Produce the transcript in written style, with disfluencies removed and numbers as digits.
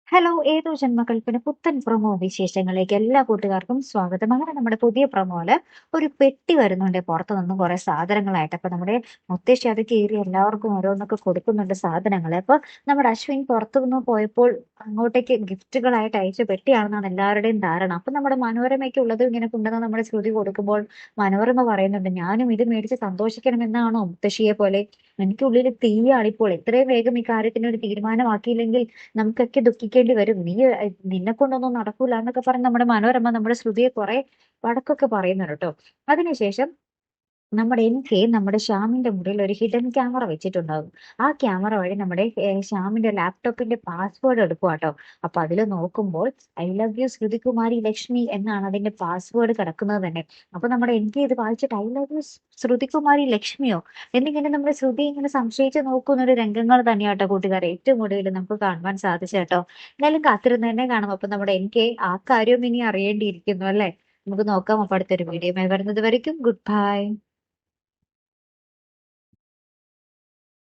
Hello! ഏതോ ജന്മകൽപ്പന പുത്തൻ promo വിശേഷങ്ങളിലേക്ക് എല്ലാ കൂട്ടുകാർക്കും സ്വാഗതം. അങ്ങനെ നമ്മുടെ പുതിയ പ്രൊമോയില് ഒരു പെട്ടി വരുന്നുണ്ട് പുറത്തു നിന്നും കുറെ സാധനങ്ങളായിട്ട്. അപ്പൊ നമ്മുടെ മുത്തശ്ശി അത് കീറി എല്ലാവർക്കും ഓരോന്നൊക്കെ കൊടുക്കുന്നുണ്ട് സാധനങ്ങള്. അപ്പൊ നമ്മുടെ അശ്വിൻ പുറത്തു നിന്ന് പോയപ്പോൾ അങ്ങോട്ടേക്ക് ഗിഫ്റ്റുകളായിട്ട് അയച്ച പെട്ടിയാണെന്നാണ് എല്ലാവരുടെയും ധാരണ. അപ്പൊ നമ്മുടെ മനോരമയ്ക്കുള്ളത് ഇങ്ങനെ കൊണ്ടുവന്ന് നമ്മുടെ ശ്രുതി കൊടുക്കുമ്പോൾ മനോരമ പറയുന്നുണ്ട്, ഞാനും ഇത് മേടിച്ച് സന്തോഷിക്കണമെന്നാണോ മുത്തശ്ശിയെ പോലെ? എനിക്കുള്ളിൽ തീയാണിപ്പോൾ. എത്രയും വേഗം ഈ കാര്യത്തിന് ഒരു തീരുമാനമാക്കിയില്ലെങ്കിൽ നമുക്കൊക്കെ ദുഃഖിക്കേണ്ടി വരും. നിന്നെ കൊണ്ടൊന്നും നടക്കൂല എന്നൊക്കെ പറഞ്ഞ് നമ്മുടെ മനോരമ നമ്മുടെ ശ്രുതിയെ കുറെ വഴക്കൊക്കെ പറയുന്നുണ്ട് ട്ടോ. അതിനുശേഷം നമ്മുടെ നമ്മുടെ ശ്യാമിന്റെ മുറിയിൽ ഒരു ഹിഡൻ ക്യാമറ വെച്ചിട്ടുണ്ടാകും. ആ ക്യാമറ വഴി നമ്മുടെ ശ്യാമിന്റെ ലാപ്ടോപ്പിന്റെ പാസ്വേഡ് എടുക്കുവാട്ടോ. അപ്പൊ അതില് നോക്കുമ്പോൾ ഐ ലവ് യു ശ്രുതികുമാരി ലക്ഷ്മി എന്നാണ് അതിന്റെ പാസ്വേഡ് കിടക്കുന്നത് തന്നെ. അപ്പൊ നമ്മുടെ ഇത് വായിച്ചിട്ട് ഐ ലവ് യു ശ്രുതികുമാരി ലക്ഷ്മിയോ എന്നിങ്ങനെ നമ്മുടെ ശ്രുതി ഇങ്ങനെ സംശയിച്ച് നോക്കുന്ന ഒരു രംഗങ്ങൾ തന്നെയാട്ടോ കൂട്ടുകാരെ ഏറ്റവും ഒടുവിൽ നമുക്ക് കാണുവാൻ സാധിച്ചേട്ടോ. എന്തായാലും കാത്തിരുന്ന് തന്നെ കാണാം. അപ്പൊ നമ്മുടെ ആ കാര്യവും ഇനി അറിയേണ്ടിയിരിക്കുന്നു അല്ലേ? നമുക്ക് നോക്കാം. അപ്പൊ അടുത്തൊരു വീഡിയോ വരുന്നത് വരയ്ക്കും ഗുഡ് ബൈ.